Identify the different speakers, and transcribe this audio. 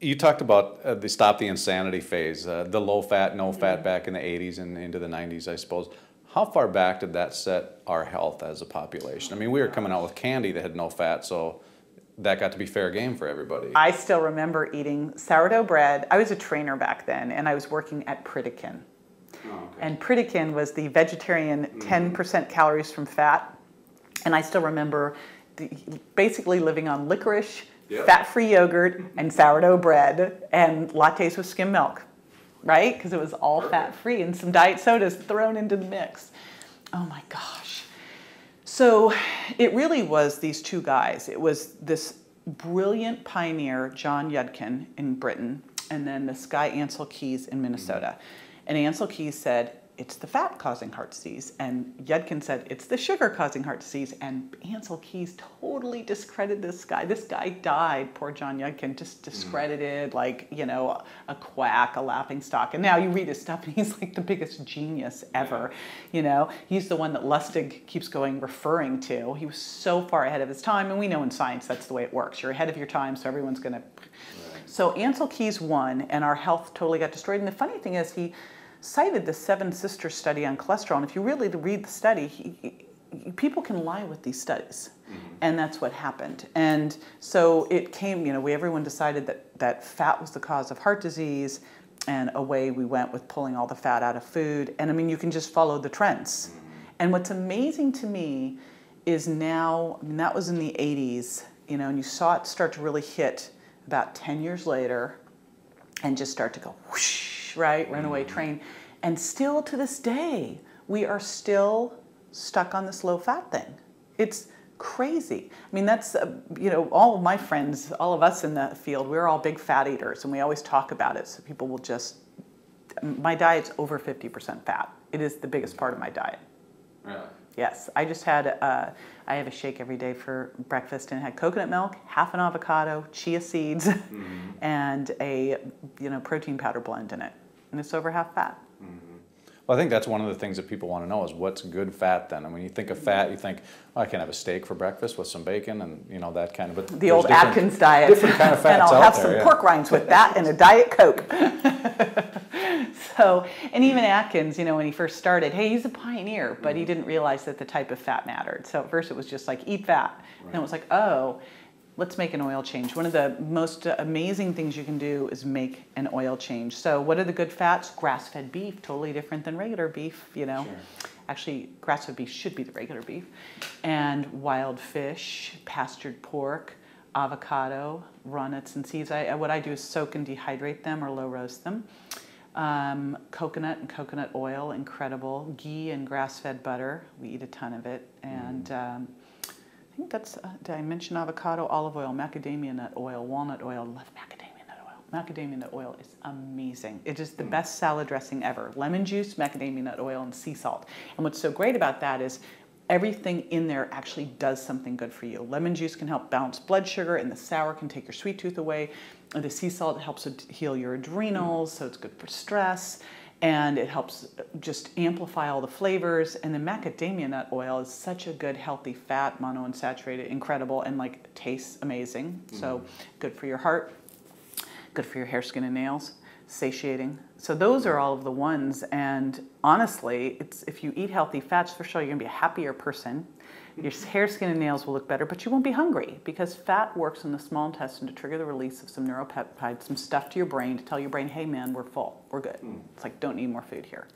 Speaker 1: You talked about the stop the insanity phase, the low fat, no fat back in the 80s and into the 90s, I suppose. How far back did that set our health as a population? I mean, we were coming out with candy that had no fat, so that got to be fair game for everybody.
Speaker 2: I still remember eating sourdough bread. I was a trainer back then, and I was working at Pritikin. Oh, okay. And Pritikin was the vegetarian 10% calories from fat. And I still remember basically living on licorice, fat-free yogurt, and sourdough bread, and lattes with skim milk, right? Because it was all fat-free, and some diet sodas thrown into the mix. Oh my gosh. So it really was these two guys. It was this brilliant pioneer, John Yudkin in Britain, and then this guy, Ansel Keys in Minnesota. And Ansel Keys said, it's the fat causing heart disease. And Yudkin said, it's the sugar causing heart disease. And Ansel Keys totally discredited this guy. This guy died, poor John Yudkin, just discredited, like, you know, a quack, a laughing stock. And now you read his stuff and he's like the biggest genius ever. You know, he's the one that Lustig keeps referring to. He was so far ahead of his time. And we know in science that's the way it works. You're ahead of your time, so everyone's going to. So Ansel Keys won, and our health totally got destroyed. And the funny thing is, he cited the Seven Sisters study on cholesterol, and if you really read the study, people can lie with these studies, and that's what happened. And so it came, you know, everyone decided that fat was the cause of heart disease, and away we went with pulling all the fat out of food. And I mean, you can just follow the trends. And what's amazing to me is now, I mean, that was in the 80s, you know, and you saw it start to really hit about 10 years later and just start to go whoosh, right, runaway train. And still to this day, we are still stuck on this low fat thing. It's crazy. I mean, that's, you know, all of my friends, all of us in the field, we're all big fat eaters, and we always talk about it. So people will just, my diet's over 50% fat. It is the biggest part of my diet.
Speaker 1: Really?
Speaker 2: Yes, I just had, I have a shake every day for breakfast, and it had coconut milk, half an avocado, chia seeds, and a, you know, protein powder blend in it. And it's over half fat.
Speaker 1: Well, I think that's one of the things that people want to know is what's good fat then. And when you think of fat, you think, oh, I can have a steak for breakfast with some bacon and, you know, that kind of. But
Speaker 2: the old Atkins diet.
Speaker 1: Different kind of fats
Speaker 2: and I'll
Speaker 1: out
Speaker 2: have
Speaker 1: there,
Speaker 2: some pork rinds with that and a Diet Coke. So, and even Atkins, you know, when he first started, hey, he's a pioneer, but he didn't realize that the type of fat mattered. So at first it was just like, eat fat. And it was like, oh, let's make an oil change. One of the most amazing things you can do is make an oil change. So what are the good fats? Grass-fed beef, totally different than regular beef, you know. Sure. Actually, grass-fed beef should be the regular beef. And wild fish, pastured pork, avocado, raw nuts and seeds. What I do is soak and dehydrate them or low roast them. Coconut and coconut oil, incredible. Ghee and grass-fed butter, we eat a ton of it. And I think that's, did I mention avocado, olive oil, macadamia nut oil, walnut oil? Love macadamia nut oil. Macadamia nut oil is amazing. It is the best salad dressing ever. Lemon juice, macadamia nut oil, and sea salt. And what's so great about that is everything in there actually does something good for you. Lemon juice can help balance blood sugar, and the sour can take your sweet tooth away. And the sea salt helps heal your adrenals, so it's good for stress. And it helps just amplify all the flavors. And the macadamia nut oil is such a good, healthy fat, monounsaturated, incredible, and like tastes amazing. So good for your heart, good for your hair, skin, and nails, satiating. So those are all of the ones. And honestly, if you eat healthy fats, for sure, you're gonna be a happier person. Your hair, skin, and nails will look better, but you won't be hungry because fat works in the small intestine to trigger the release of some neuropeptides, some stuff to your brain to tell your brain, hey man, we're full, we're good. It's like, don't need more food here.